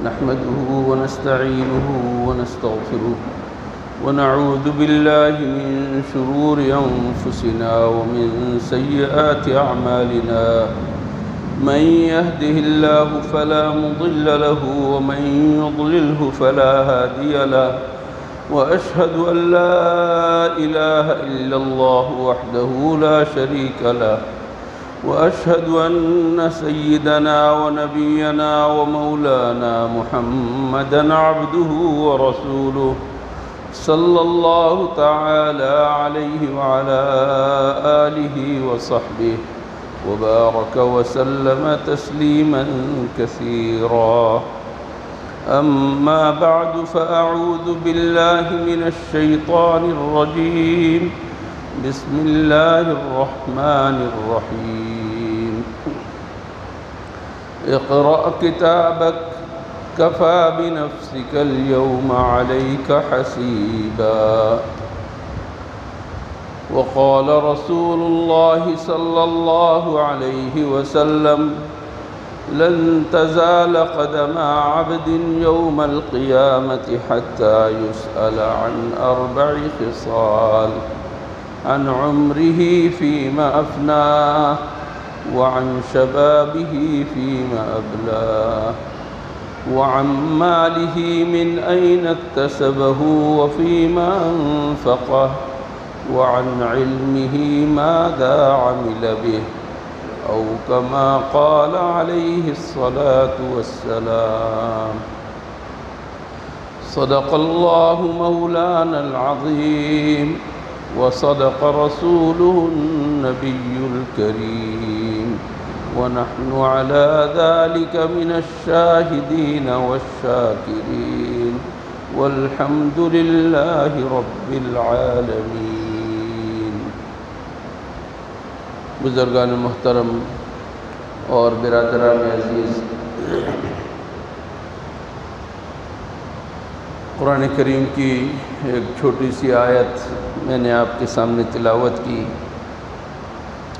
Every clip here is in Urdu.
نحمده ونستعينه ونستغفره ونعوذ بالله من شرور أنفسنا ومن سيئات أعمالنا من يهده الله فلا مضل له ومن يضلله فلا هادي له وأشهد أن لا إله إلا الله وحده لا شريك له وأشهد أن سيدنا ونبينا ومولانا محمدًا عبده ورسوله صلى الله تعالى عليه وعلى آله وصحبه وبارك وسلم تسليما كثيرا. أما بعد فأعوذ بالله من الشيطان الرجيم. بسم الله الرحمن الرحيم. اقرأ كتابك كفى بنفسك اليوم عليك حسيبا. وقال رسول الله صلى الله عليه وسلم لن تزال قدم عبد يوم القيامة حتى يسأل عن 4 خصال: عن عمره فيما أفناه، وعن شبابه فيما أبلاه، وعن ماله من أين اكتسبه وفيما أنفقه، وعن علمه ماذا عمل به، أو كما قال عليه الصلاة والسلام. صدق الله مولانا العظيم وصدق رسوله النبي الكريم، ونحن على ذلك من الشاهدين والشاكرين، والحمد لله رب العالمين. بزرگان محترم اور برادران عزیز، قرآن کریم کی ایک چھوٹی سی آیت میں نے آپ کے سامنے تلاوت کی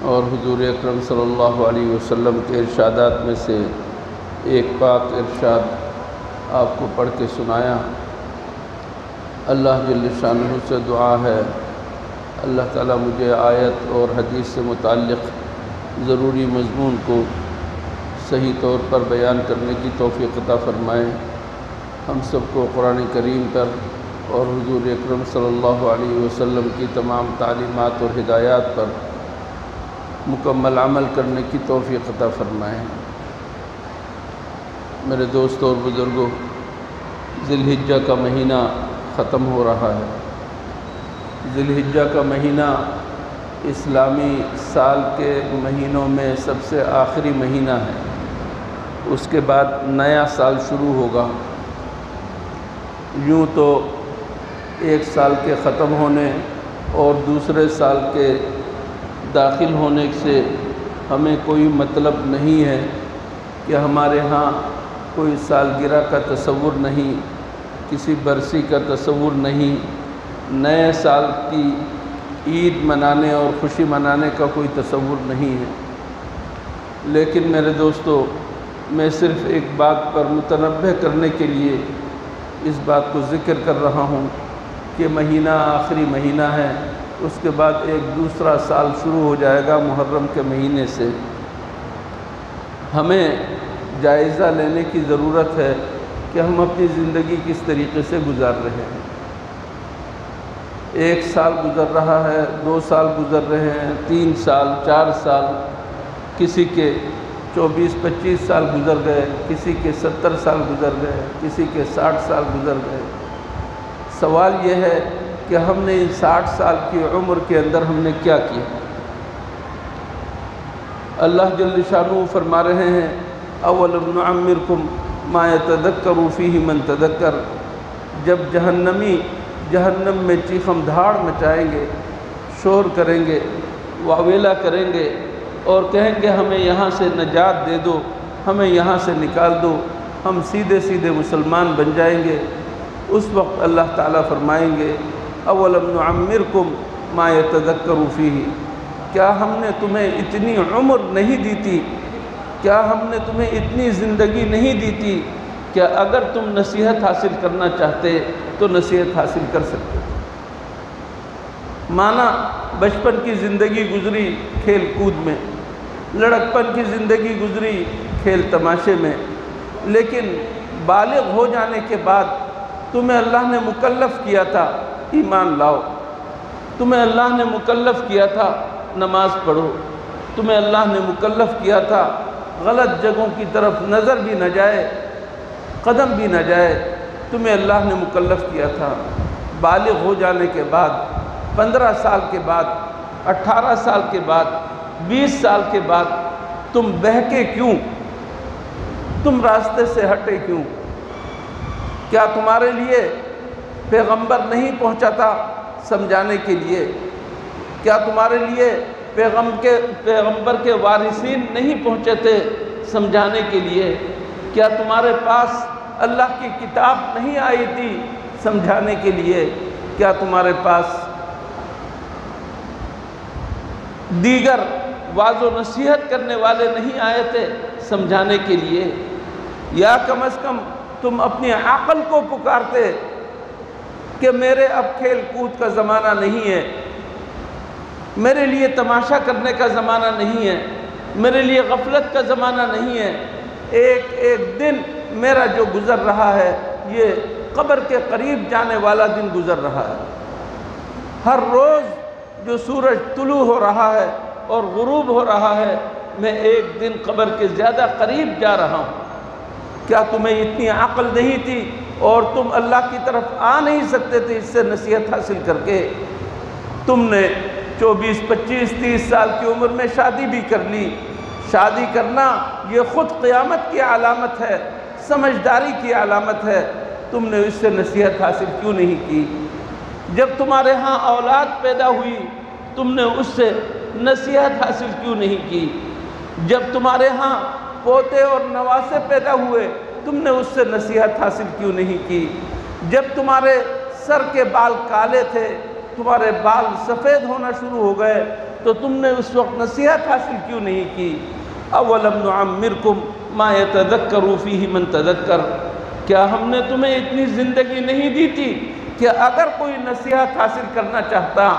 اور حضور اکرم صلی اللہ علیہ وسلم کے ارشادات میں سے ایک پاک ارشاد آپ کو پڑھ کے سنایا. اللہ جل شانہ سے دعا ہے اللہ تعالیٰ مجھے آیت اور حدیث سے متعلق ضروری مضمون کو صحیح طور پر بیان کرنے کی توفیق عطا فرمائے. ہم سب کو قرآن کریم پر اور حضور اکرم صلی اللہ علیہ وسلم کی تمام تعلیمات اور ہدایات پر مکمل عمل کرنے کی توفیق عطا فرمائے. میرے دوستوں اور بزرگوں، ذی الحجہ کا مہینہ ختم ہو رہا ہے. ذی الحجہ کا مہینہ اسلامی سال کے مہینوں میں سب سے آخری مہینہ ہے. اس کے بعد نیا سال شروع ہوگا. یوں تو ایک سال کے ختم ہونے اور دوسرے سال کے داخل ہونے سے ہمیں کوئی مطلب نہیں ہے کہ ہمارے ہاں کوئی سالگرہ کا تصور نہیں، کسی برسی کا تصور نہیں، نئے سال کی عید منانے اور خوشی منانے کا کوئی تصور نہیں ہے. لیکن میرے دوستو، میں صرف ایک بات پر متنبہ کرنے کے لیے اس بات کو ذکر کر رہا ہوں کہ مہینہ آخری مہینہ ہے. اس کے بعد ایک دوسرا سال شروع ہو جائے گا محرم کے مہینے سے. ہمیں جائزہ لینے کی ضرورت ہے کہ ہم اپنی زندگی کس طریقے سے گزار رہے ہیں. 1 سال گزر رہا ہے، 2 سال گزر رہے ہیں، 3 سال، 4 سال، کسی کے 24-25 سال گزر گئے، کسی کے 70 سال گزر گئے، کسی کے 60 سال گزر گئے. سوال یہ ہے کہ ہم نے ان 60 سال کی عمر کے اندر ہم نے کیا کیا؟ اللہ جل شانہ فرما رہے ہیں اولم نعمرکم ما یتذکر فیہ من تذکر. جب جہنمی جہنم میں چیخم دھاڑ مچائیں گے، شور کریں گے، واویلا کریں گے اور کہیں گے ہمیں یہاں سے نجات دے دو، ہمیں یہاں سے نکال دو، ہم سیدھے سیدھے مسلمان بن جائیں گے. اس وقت اللہ تعالیٰ فرمائیں گے اولم نعمرکم ما یتذکر فیہ. کیا ہم نے تمہیں اتنی عمر نہیں دی تھی؟ کیا ہم نے تمہیں اتنی زندگی نہیں دی تھی کہ اگر تم نصیحت حاصل کرنا چاہتے تو نصیحت حاصل کر سکتے تھے۔ مانا بچپن کی زندگی گزری کھیل کود میں، لڑکپن کی زندگی گزری کھیل تماشے میں، لیکن بالغ ہو جانے کے بعد تمہیں اللہ نے مکلف کیا تھا ایمان لاؤ، تمہیں اللہ نے مکلف کیا تھا نماز پڑھو، تمہیں اللہ نے مکلف کیا تھا غلط جگہوں کی طرف نظر بھی نہ جائے، قدم بھی نہ جائے، تمہیں اللہ نے مکلف کیا تھا۔ بالغ ہو جانے کے بعد 15 سال کے بعد، 18 سال کے بعد، 20 سال کے بعد تم بہکے کیوں؟ تم راستے سے ہٹے کیوں؟ کیا تمہارے لیے پیغمبر نہیں پہنچا تھا سمجھانے کے لیے؟ کیا تمہارے لیے پیغمبر کے وارثین نہیں پہنچے تھے سمجھانے کے لیے؟ کیا تمہارے پاس اللہ کی کتاب نہیں آئی تھی سمجھانے کے لیے؟ کیا تمہارے پاس دیگر واعظ و نصیحت کرنے والے نہیں آئے تھے سمجھانے کے لیے؟ یا کم از کم تم اپنی عقل کو پکارتے کہ میرے اب کھیل کود کا زمانہ نہیں ہے، میرے لیے تماشا کرنے کا زمانہ نہیں ہے، میرے لیے غفلت کا زمانہ نہیں ہے، ایک ایک دن میرا جو گزر رہا ہے یہ قبر کے قریب جانے والا دن گزر رہا ہے۔ ہر روز جو سورج طلوع ہو رہا ہے اور غروب ہو رہا ہے میں ایک دن قبر کے زیادہ قریب جا رہا ہوں۔ کیا تمہیں اتنی عقل نہیں تھی اور تم اللہ کی طرف آ نہیں سکتے تھے اس سے نصیحت حاصل کر کے؟ تم نے 24 25 30 سال کی عمر میں شادی بھی کر لی۔ شادی کرنا یہ خود قیامت کی علامت ہے، سمجھداری کی علامت ہے، تم نے اس سے نصیحت حاصل کیوں نہیں کی؟ جب تمہارے ہاں اولاد پیدا ہوئی تم نے اس سے نصیحت حاصل کیوں نہیں کی؟ جب تمہارے ہاں پوتے اور نواسے پیدا ہوئے تم نے اس سے نصیحت حاصل کیوں نہیں کی؟ جب تمہارے سر کے بال کالے تھے، تمہارے بال سفید ہونا شروع ہو گئے تو تم نے اس وقت نصیحت حاصل کیوں نہیں کی؟ اولم نعمرکم ما یتذکر فیہ من تذکر، کیا ہم نے تمہیں اتنی زندگی نہیں دی تھی کہ اگر کوئی نصیحت حاصل کرنا چاہتا،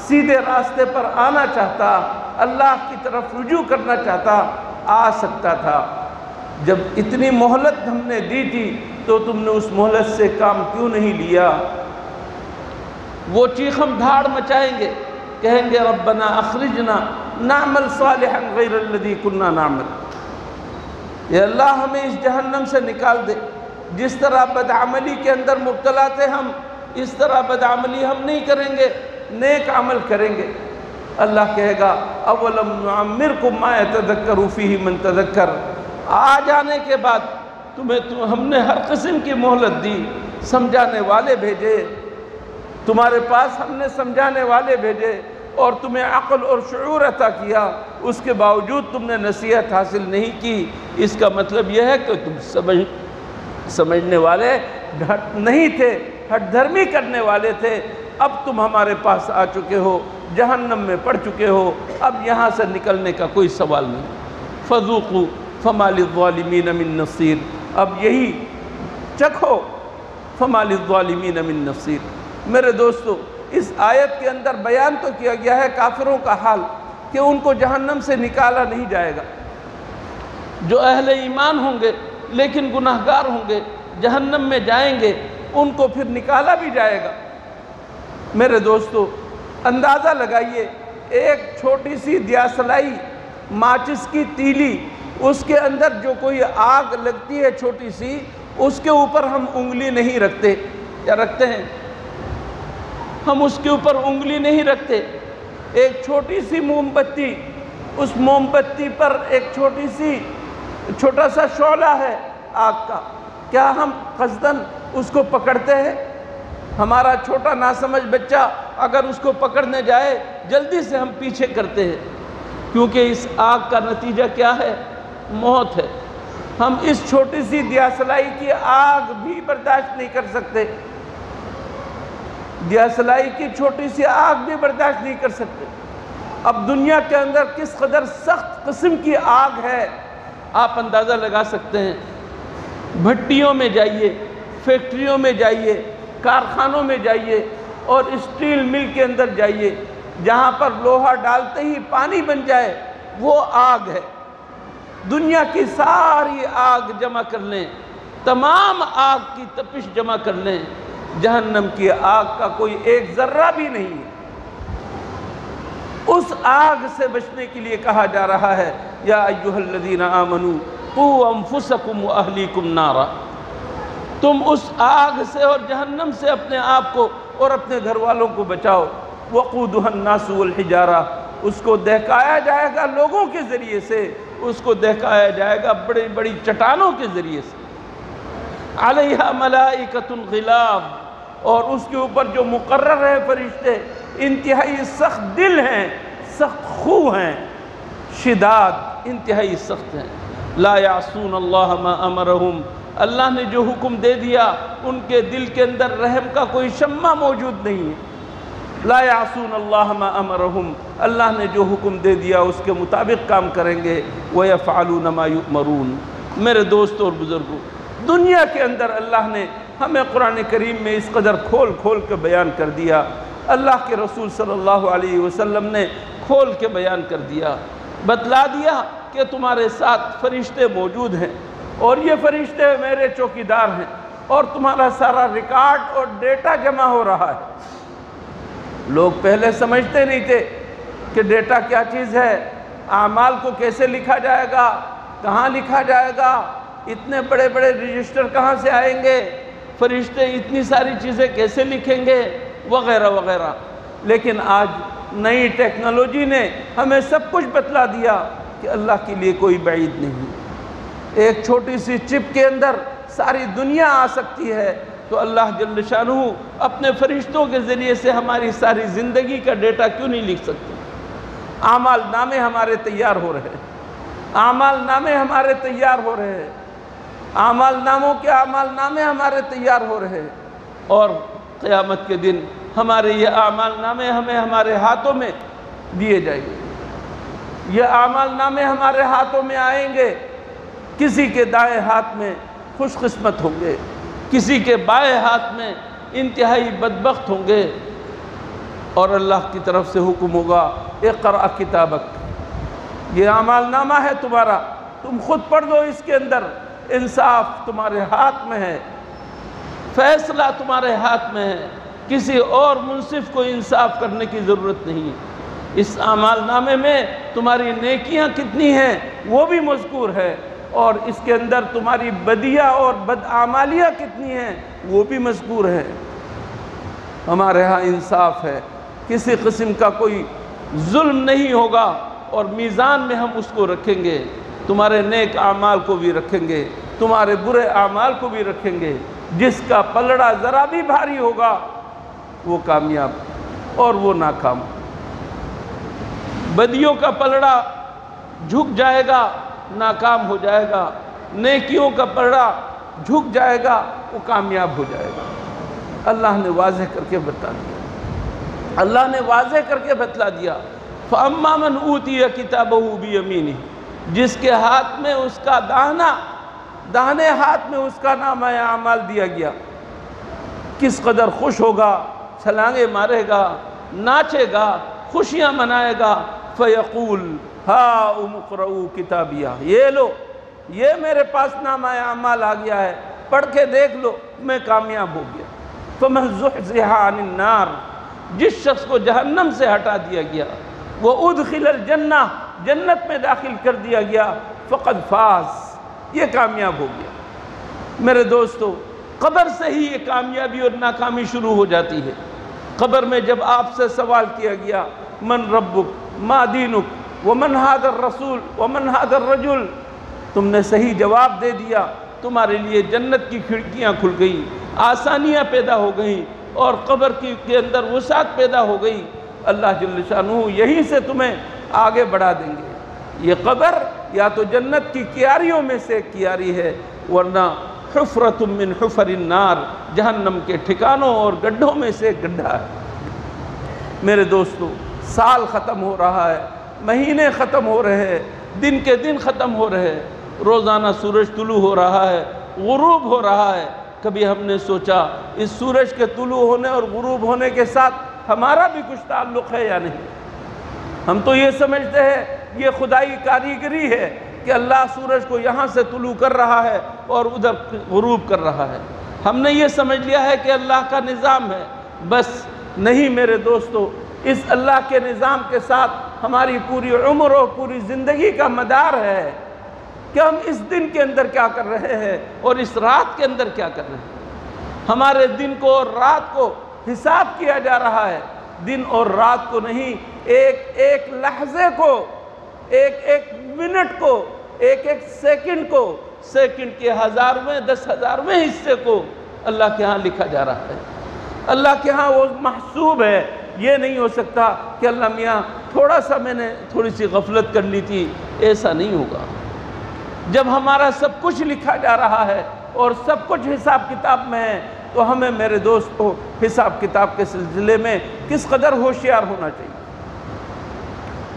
سیدھے راستے پر آنا چاہتا، اللہ کی طرف رجوع کرنا چاہتا، آ سکتا تھا؟ جب اتنی مہلت ہم نے دی تھی تو تم نے اس مہلت سے کام کیوں نہیں لیا؟ وہ چیخم دھاڑ مچائیں گے، کہیں گے ربنا اخرجنا نعمل صالحا غیر الذی کننا نعمل، یا اللہ ہمیں اس جہنم سے نکال دے، جس طرح بدعملی کے اندر مبتلا تھے ہم اس طرح بدعملی ہم نہیں کریں گے، نیک عمل کریں گے۔ اللہ کہے گا اولم نعمرکم ما یتذکر فیہ من تذکر، آ جانے کے بعد ہم نے ہر قسم کی مہلت دی، سمجھانے والے بھیجے تمہارے پاس، ہم نے سمجھانے والے بھیجے اور تمہیں عقل اور شعور عطا کیا، اس کے باوجود تم نے نصیحت حاصل نہیں کی۔ اس کا مطلب یہ ہے کہ تم سمجھنے والے نہیں تھے، ہٹ دھرمی کرنے والے تھے۔ اب تم ہمارے پاس آ چکے ہو، جہنم میں پڑ چکے ہو، اب یہاں سے نکلنے کا کوئی سوال نہیں۔ فذوقوا فما للظالمین من نصیر، اب یہی چکھو فما للظالمین من نصیر۔ میرے دوستو، اس آیت کے اندر بیان تو کیا گیا ہے کافروں کا حال کہ ان کو جہنم سے نکالا نہیں جائے گا۔ جو اہل ایمان ہوں گے لیکن گناہگار ہوں گے جہنم میں جائیں گے، ان کو پھر نکالا بھی جائے گا۔ میرے دوستو اندازہ لگائیے، ایک چھوٹی سی دیاسلائی ماچس کی تیلی، اس کے اندر جو کوئی آگ لگتی ہے چھوٹی سی، اس کے اوپر ہم انگلی نہیں رکھتے، یا رکھتے ہیں؟ ہم اس کے اوپر انگلی نہیں رکھتے۔ ایک چھوٹی سی موم بتی، اس موم بتی پر ایک چھوٹا سا شعلہ ہے آگ کا، کیا ہم قصداً اس کو پکڑتے ہیں؟ ہمارا چھوٹا ناسمجھ بچہ اگر اس کو پکڑنے جائے جلدی سے ہم پیچھے کرتے ہیں، کیونکہ اس آگ کا نتیجہ کیا ہے؟ موت ہے۔ ہم اس چھوٹی سی دیاسلائی کی آگ بھی برداشت نہیں کر سکتے، دیاسلائی کی چھوٹی سی آگ بھی برداشت نہیں کر سکتے۔ اب دنیا کے اندر کس قدر سخت قسم کی آگ ہے آپ اندازہ لگا سکتے ہیں۔ بھٹیوں میں جائیے، فیکٹریوں میں جائیے، کارخانوں میں جائیے اور اسٹیل مل کے اندر جائیے، جہاں پر لوہا ڈالتے ہی پانی بن جائے، وہ آگ ہے۔ دنیا کی ساری آگ جمع کر لیں، تمام آگ کی تپش جمع کر لیں، جہنم کی آگ کا کوئی ایک ذرہ بھی نہیں ہے۔ اس آگ سے بچنے کے لیے کہا جا رہا ہے یا ایھا الذین آمنوا قوا انفسکم واہلیکم نارا، تم اس آگ سے اور جہنم سے اپنے آپ کو اور اپنے گھر والوں کو بچاؤ۔ وقودھا الناس والحجارہ، اس کو دہکایا جائے گا لوگوں کے ذریعے سے، اس کو دہکایا جائے گا بڑی بڑی چٹانوں کے ذریعے سے۔ علیہا ملائکۃ غلاظ، اور اس کے اوپر جو مقرر ہے فرشتے، انتہائی سخت دل ہیں، سخت خو ہیں، شداد، انتہائی سخت ہیں۔ لا یعصون اللہ ما امرہم، اللہ نے جو حکم دے دیا ان کے دل کے اندر رحم کا کوئی شمع موجود نہیں ہے۔ لا یعصون اللہ ما امرہم، اللہ نے جو حکم دے دیا اس کے مطابق کام کریں گے۔ ویفعلون ما یؤمرون۔ میرے دوستوں اور بزرگوں، دنیا کے اندر اللہ نے ہمیں قرآن کریم میں اس قدر کھول کھول کے بیان کر دیا، اللہ کے رسول صلی اللہ علیہ وسلم نے کھول کے بیان کر دیا، بتلا دیا کہ تمہارے ساتھ فرشتے موجود ہیں اور یہ فرشتے میرے چوکیدار ہیں، اور تمہارا سارا ریکارڈ اور ڈیٹا جمع ہو رہا ہے۔ لوگ پہلے سمجھتے نہیں تھے کہ ڈیٹا کیا چیز ہے، اعمال کو کیسے لکھا جائے گا، کہاں لکھا جائے گا، اتنے بڑے بڑے رجسٹر کہاں سے آئیں گے، فرشتے اتنی ساری چیزیں کیسے لکھیں گے، وغیرہ وغیرہ۔ لیکن آج نئی ٹیکنالوجی نے ہمیں سب کچھ بتلا دیا کہ اللہ کے لیے کوئی بعید نہیں۔ ایک چھوٹی سی چپ کے اندر ساری دنیا آ سکتی ہے، تو اللہ جل شانہ اپنے فرشتوں کے ذریعے سے ہماری ساری زندگی کا ڈیٹا کیوں نہیں لکھ سکتے؟ اعمال نامے ہمارے تیار ہو رہے ہیں، اعمال نامے ہمارے تیار ہو رہے ہیں، اعمال ناموں کے اعمال نامے ہمارے تیار ہو رہے ہیں، اور قیامت کے دن ہمارے یہ اعمال نامے ہمیں ہمارے ہاتھوں میں دیے جائیں گے۔ یہ اعمال نامے ہمارے ہاتھوں میں آئیں گے، کسی کے دائیں ہاتھ میں خوش قسمت ہوں گے، کسی کے بائیں ہاتھ میں انتہائی بدبخت ہوں گے، اور اللہ کی طرف سے حکم ہوگا اقرأ کتابک، یہ اعمال نامہ ہے تمہارا، تم خود پڑھ دو، اس کے اندر انصاف تمہارے ہاتھ میں ہے، فیصلہ تمہارے ہاتھ میں ہے، کسی اور منصف کو انصاف کرنے کی ضرورت نہیں ہے۔ اس اعمال نامے میں تمہاری نیکیاں کتنی ہیں وہ بھی مذکور ہے، اور اس کے اندر تمہاری بدیہ اور بدعمالیاں کتنی ہیں وہ بھی مذکور ہے۔ ہمارے ہاں انصاف ہے، کسی قسم کا کوئی ظلم نہیں ہوگا، اور میزان میں ہم اس کو رکھیں گے، تمہارے نیک اعمال کو بھی رکھیں گے، تمہارے برے اعمال کو بھی رکھیں گے۔ جس کا پلڑا ذرا بھی بھاری ہوگا وہ کامیاب اور وہ ناکام۔ بدیوں کا پلڑا جھک جائے گا، ناکام ہو جائے گا، نیکیوں کا پلڑا جھک جائے گا، وہ کامیاب ہو جائے گا۔ اللہ نے واضح کر کے بتا دیا، اللہ نے واضح کر کے بتلا دیا۔ فَأَمَّا مَنْ أُوتِيَ كِتَابَهُ بِيَمِينِهِ، جس کے ہاتھ میں اس کا داہنے ہاتھ میں اس کا نامہ اعمال دیا گیا، کس قدر خوش ہوگا، چھلانگے مارے گا، ناچے گا، خوشیاں منائے گا۔ فَيَقُولُ هَاؤُمُ اقْرَءُوا كِتَابِيَهْ، یہ لو، یہ میرے پاس نامہ اعمال آ گیا ہے، پڑھ کے دیکھ لو، میں کامیاب ہو گیا۔ فَمَنْ زُحْزِحَ عَنِ النَّارِ، جس شخص کو جہنم سے ہٹا دیا گیا، وَأُدْخِلَ الْجَنَّةِ، جنت میں داخل کر دیا گیا، فَقَدْ فَازَ، یہ کامیاب ہو گیا۔ میرے دوستو، قبر سے ہی یہ کامیابی اور ناکامی شروع ہو جاتی ہے۔ قبر میں جب آپ سے سوال کیا گیا من ربک، ما دینک، ومن ھذا الرسول، ومن ھذا الرجل، تم نے صحیح جواب دے دیا، تمہارے لیے جنت کی کھڑکیاں کھل گئیں، آسانیاں پیدا ہو گئیں، اور قبر کے اندر وسعت پیدا ہو گئی۔ اللہ جل شانہ یہیں سے تمہیں آگے بڑھا دیں گے۔ یہ قبر یا تو جنت کی کیاریوں میں سے ایک کیاری ہے، ورنہ حفرۃ من حفر النار، جہنم کے ٹھکانوں اور گڈھوں میں سے ایک گڈھا ہے۔ میرے دوستو، سال ختم ہو رہا ہے، مہینے ختم ہو رہے ہیں، دن کے دن ختم ہو رہے ہیں، روزانہ سورج طلوع ہو رہا ہے غروب ہو رہا ہے، کبھی ہم نے سوچا اس سورج کے طلوع ہونے اور غروب ہونے کے ساتھ ہمارا بھی کچھ تعلق ہے یا نہیں؟ ہم تو یہ سمجھتے ہیں یہ خدائی کاریگری ہے کہ اللہ سورج کو یہاں سے طلوع کر رہا ہے اور ادھر غروب کر رہا ہے، ہم نے یہ سمجھ لیا ہے کہ اللہ کا نظام ہے۔ بس نہیں میرے دوستو، اس اللہ کے نظام کے ساتھ ہماری پوری عمر اور پوری زندگی کا مدار ہے کہ ہم اس دن کے اندر کیا کر رہے ہیں اور اس رات کے اندر کیا کر رہے ہیں۔ ہمارے دن کو اور رات کو حساب کیا جا رہا ہے، دن اور رات کو نہیں، ایک ایک لحظے کو، ایک ایک منٹ کو، ایک ایک سیکنڈ کو، سیکنڈ کے 1000ویں 10,000ویں حصے کو اللہ کے ہاں لکھا جا رہا ہے۔ اللہ کے ہاں وہ محسوب ہے۔ یہ نہیں ہو سکتا کہ اللہ میاں تھوڑا سا میں نے تھوڑی سی غفلت کر لی تھی، ایسا نہیں ہوگا۔ جب ہمارا سب کچھ لکھا جا رہا ہے اور سب کچھ حساب کتاب میں ہے تو ہمیں میرے دوستو حساب کتاب کے سلسلے میں کس قدر ہوشیار ہونا چاہیے۔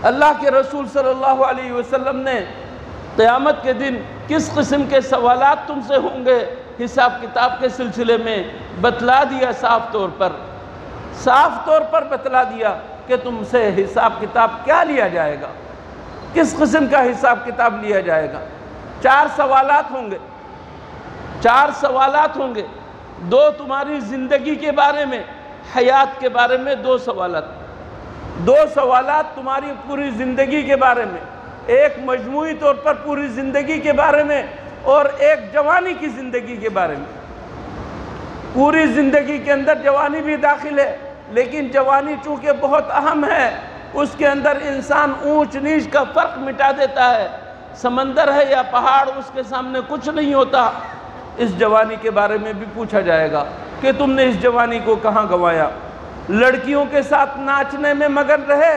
اللہ کے رسول صلی اللہ علیہ وسلم نے قیامت کے دن کس قسم کے سوالات تم سے ہوں گے حساب کتاب کے سلسلے میں بتلا دیا، صاف طور پر بتلا دیا کہ تم سے حساب کتاب کیا لیا جائے گا، کس قسم کا حساب کتاب لیا جائے گا۔ 4 سوالات ہوں گے، 4 سوالات ہوں گے، 2 تمہاری زندگی کے بارے میں، حیات کے بارے میں 2 سوالات، 2 سوالات تمہاری پوری زندگی کے بارے میں، ایک مجموعی طور پر پوری زندگی کے بارے میں اور ایک جوانی کی زندگی کے بارے میں۔ پوری زندگی کے اندر جوانی بھی داخل ہے، لیکن جوانی چونکہ بہت اہم ہے، اس کے اندر انسان اونچ نیچ کا فرق مٹا دیتا ہے، سمندر ہے یا پہاڑ اس کے سامنے کچھ نہیں ہوتا۔ اس جوانی کے بارے میں بھی پوچھا جائے گا کہ تم نے اس جوانی کو کہاں گنوایا، لڑکیوں کے ساتھ ناچنے میں مگن رہے،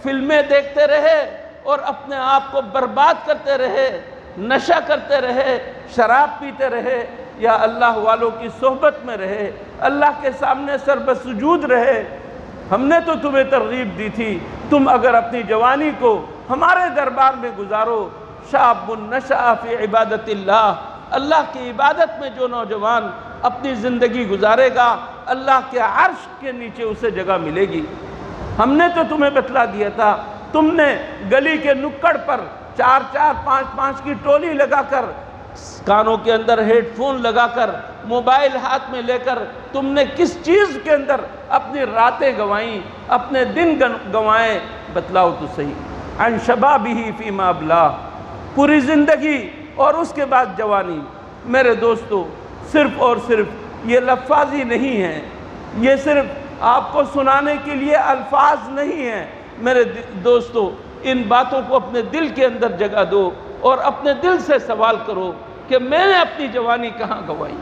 فلمیں دیکھتے رہے اور اپنے آپ کو برباد کرتے رہے، نشہ کرتے رہے، شراب پیتے رہے، یا اللہ والوں کی صحبت میں رہے، اللہ کے سامنے سر بسجود رہے۔ ہم نے تو تمہیں ترغیب دی تھی، تم اگر اپنی جوانی کو ہمارے دربار میں گزارو، شاب نشأ فی عبادت اللہ کی عبادت میں جو نوجوان اپنی زندگی گزارے گا، اللہ کے عرش کے نیچے اسے جگہ ملے گی۔ ہم نے تو تمہیں بتلا دیا تھا، تم نے گلی کے نکڑ پر 4-4 5-5 کی ٹولی لگا کر، کانوں کے اندر ہیڈ فون لگا کر، موبائل ہاتھ میں لے کر تم نے کس چیز کے اندر اپنی راتیں گنوائیں، اپنے دن گنوائے، بتلاؤ تو صحیح۔ عن شبابہ فیما ابلاہ، پوری زندگی اور اس کے بعد جوانی۔ میرے دوستو، صرف اور صرف یہ لفاظی نہیں ہے، یہ صرف آپ کو سنانے کے لیے الفاظ نہیں ہیں۔ میرے دوستو، ان باتوں کو اپنے دل کے اندر جگہ دو اور اپنے دل سے سوال کرو کہ میں نے اپنی جوانی کہاں گنوائی،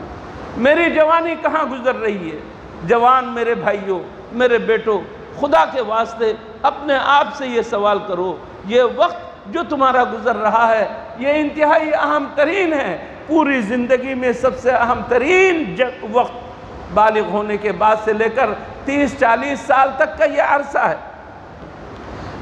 میری جوانی کہاں گزر رہی ہے۔ جوان میرے بھائیوں، میرے بیٹوں، خدا کے واسطے اپنے آپ سے یہ سوال کرو، یہ وقت جو تمہارا گزر رہا ہے یہ انتہائی اہم ترین ہے، پوری زندگی میں سب سے اہم ترین وقت، بالغ ہونے کے بعد سے لے کر 30-40 سال تک کا یہ عرصہ ہے۔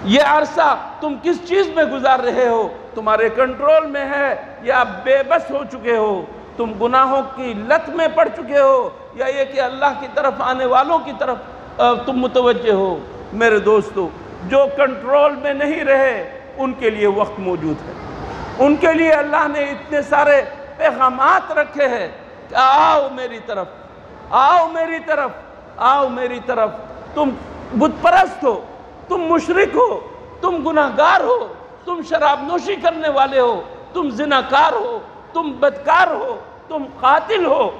یہ عرصہ تم کس چیز میں گزار رہے ہو، تمہارے کنٹرول میں ہے یا بے بس ہو چکے ہو، تم گناہوں کی لت میں پڑ چکے ہو یا یہ کہ اللہ کی طرف آنے والوں کی طرف تم متوجہ ہو۔ میرے دوستو، جو کنٹرول میں نہیں رہے ان کے لیے وقت موجود ہے، ان کے لیے اللہ نے اتنے سارے پیغامات رکھے ہیں کہ آؤ میری طرف، آؤ میری طرف، آؤ میری طرف۔ تم بت پرست ہو، تم مشرک ہو، تم گناہگار ہو، تم شراب نوشی کرنے والے ہو، تم زناکار ہو، تم بدکار ہو، تم قاتل ہو،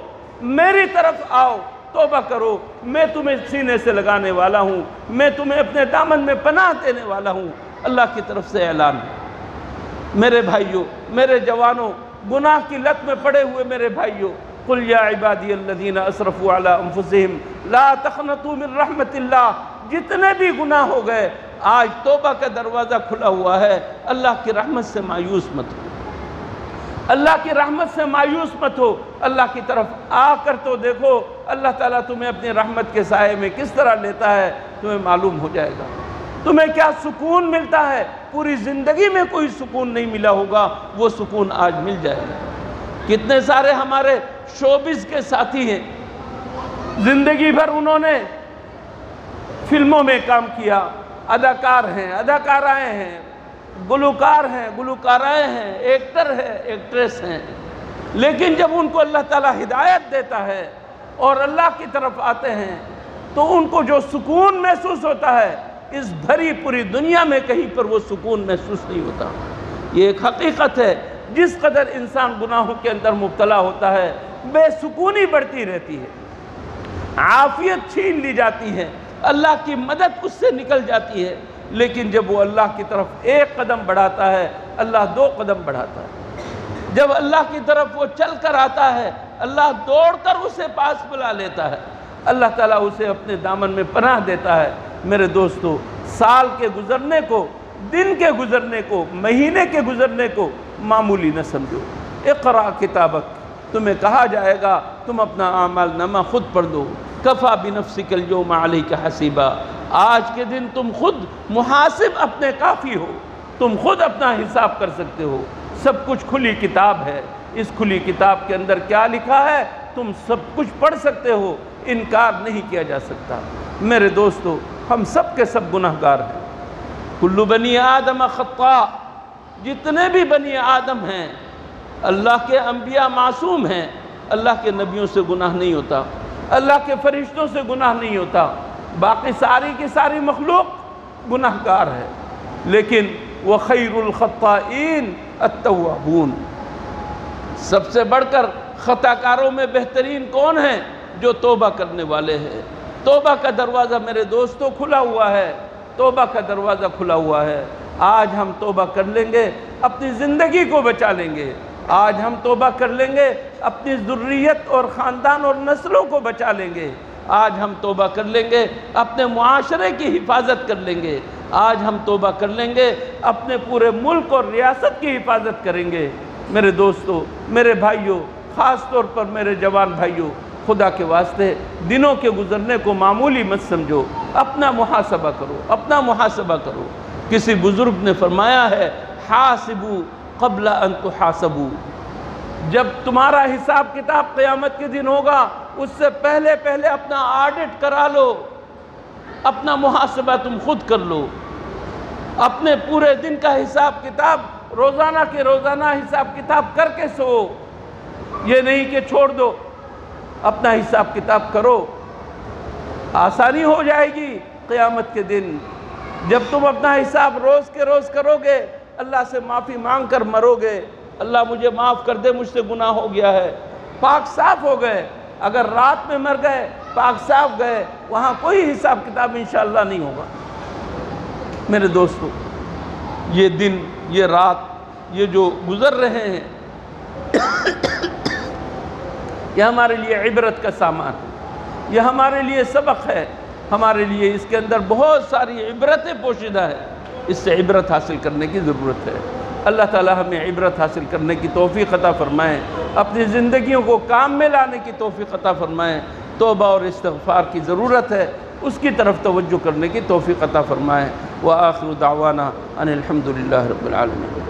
میری طرف آؤ، توبہ کرو، میں تمہیں سینے سے لگانے والا ہوں، میں تمہیں اپنے دامن میں پناہ دینے والا ہوں۔ اللہ کی طرف سے اعلان ہے۔ میرے بھائیوں، میرے جوانوں، گناہ کی لت میں پڑے ہوئے میرے بھائیوں، قل یا عبادی الذین اسرفوا علی انفسہم لا تقنطوا من رحمت اللہ، جتنے بھی گناہ ہو گئے آج توبہ کا دروازہ کھلا ہوا ہے، اللہ کی رحمت سے مایوس مت ہو، اللہ کی رحمت سے مایوس مت ہو، اللہ کی طرف آ کر تو دیکھو، اللہ تعالیٰ تمہیں اپنی رحمت کے سائے میں کس طرح لیتا ہے، تمہیں معلوم ہو جائے گا، تمہیں کیا سکون ملتا ہے۔ پوری زندگی میں کوئی سکون نہیں ملا ہوگا، وہ سکون آج مل جائے گا۔ کتنے سارے ہمارے شوبز کے ساتھی ہیں، زندگی بھر انہوں نے فلموں میں کام کیا، اداکار ہیں، اداکارائیں ہیں، گلوکار ہیں، گلوکارائیں ہیں، ایکٹر ہیں، ایکٹریس ہیں، لیکن جب ان کو اللہ تعالیٰ ہدایت دیتا ہے اور اللہ کی طرف آتے ہیں تو ان کو جو سکون محسوس ہوتا ہے اس بھری پوری دنیا میں کہیں پر وہ سکون محسوس نہیں ہوتا۔ یہ ایک حقیقت ہے، جس قدر انسان گناہوں کے اندر مبتلا ہوتا ہے بے سکونی بڑھتی رہتی ہے، عافیت چھین لی جاتی ہے، اللہ کی مدد اس سے نکل جاتی ہے، لیکن جب وہ اللہ کی طرف ایک قدم بڑھاتا ہے اللہ 2 قدم بڑھاتا ہے۔ جب اللہ کی طرف وہ چل کر آتا ہے اللہ دوڑ کر اسے پاس بلا لیتا ہے، اللہ تعالیٰ اسے اپنے دامن میں پناہ دیتا ہے۔ میرے دوستو، سال کے گزرنے کو، دن کے گزرنے کو، مہینے کے گزرنے کو معمولی نہ سمجھو۔ اقرا کتابک، تمہیں کہا جائے گا تم اپنا اعمال نامہ خود پڑھ دو۔ کفا بنفسک اليوم علیک حسیبا، آج کے دن تم خود محاسب اپنے کافی ہو، تم خود اپنا حساب کر سکتے ہو۔ سب کچھ کھلی کتاب ہے، اس کھلی کتاب کے اندر کیا لکھا ہے تم سب کچھ پڑھ سکتے ہو، انکار نہیں کیا جا سکتا۔ میرے دوستو، ہم سب کے سب گناہگار ہیں۔ کل بنی آدم خطاء، جتنے بھی بنی آدم ہیں، اللہ کے انبیاء معصوم ہیں، اللہ کے نبیوں سے گناہ نہیں ہوتا، اللہ کے فرشتوں سے گناہ نہیں ہوتا، باقی ساری کی ساری مخلوق گناہگار ہے، لیکن وَخَيْرُ الْخَطَّائِينَ التَّوَّابُونَ، سب سے بڑھ کر خطا کاروں میں بہترین کون ہیں؟ جو توبہ کرنے والے ہیں۔ توبہ کا دروازہ میرے دوستوں کھلا ہوا ہے، توبہ کا دروازہ کھلا ہوا ہے۔ آج ہم توبہ کر لیں گے اپنی زندگی کو بچا لیں گے، آج ہم توبہ کر لیں گے اپنی ذریت اور خاندان اور نسلوں کو بچا لیں گے، آج ہم توبہ کر لیں گے اپنے معاشرے کی حفاظت کر لیں گے، آج ہم توبہ کر لیں گے اپنے پورے ملک اور ریاست کی حفاظت کریں گے۔ میرے دوستو، میرے بھائیوں، خاص طور پر میرے جوان بھائیوں، خدا کے واسطے دنوں کے گزرنے کو معمولی مت سمجھو، اپنا محاسبہ کرو، اپنا محاسبہ کرو۔ کسی بزرگ نے فرمایا ہے حاسبو قبل ان تحاسبو، جب تمہارا حساب کتاب قیامت کے دن ہوگا اس سے پہلے پہلے اپنا آڈٹ کرا لو، اپنا محاسبہ تم خود کر لو، اپنے پورے دن کا حساب کتاب روزانہ کے روزانہ حساب کتاب کر کے سو، یہ نہیں کہ چھوڑ دو، اپنا حساب کتاب کرو، آسانی ہو جائے گی قیامت کے دن جب تم اپنا حساب روز کے روز کرو گے، اللہ سے معافی مانگ کر مرو گے، اللہ مجھے معاف کر دے، مجھ سے گناہ ہو گیا ہے، پاک صاف ہو گئے۔ اگر رات میں مر گئے پاک صاف گئے، وہاں کوئی حساب کتاب انشاءاللہ نہیں ہوگا۔ میرے دوستو، یہ دن، یہ رات، یہ جو گزر رہے ہیں یہ ہمارے لیے عبرت کا سامان ہے، یہ ہمارے لیے سبق ہے، ہمارے لیے اس کے اندر بہت ساری عبرتیں پوشیدہ ہیں، اس سے عبرت حاصل کرنے کی ضرورت ہے۔ اللہ تعالی ہمیں عبرت حاصل کرنے کی توفیق عطا فرمائیں، اپنی زندگیوں کو کام میں لانے کی توفیق عطا فرمائیں۔ توبہ اور استغفار کی ضرورت ہے، اس کی طرف توجہ کرنے کی توفیق عطا فرمائیں۔ وآخر دعوانا ان الحمد للہ رب العالمین۔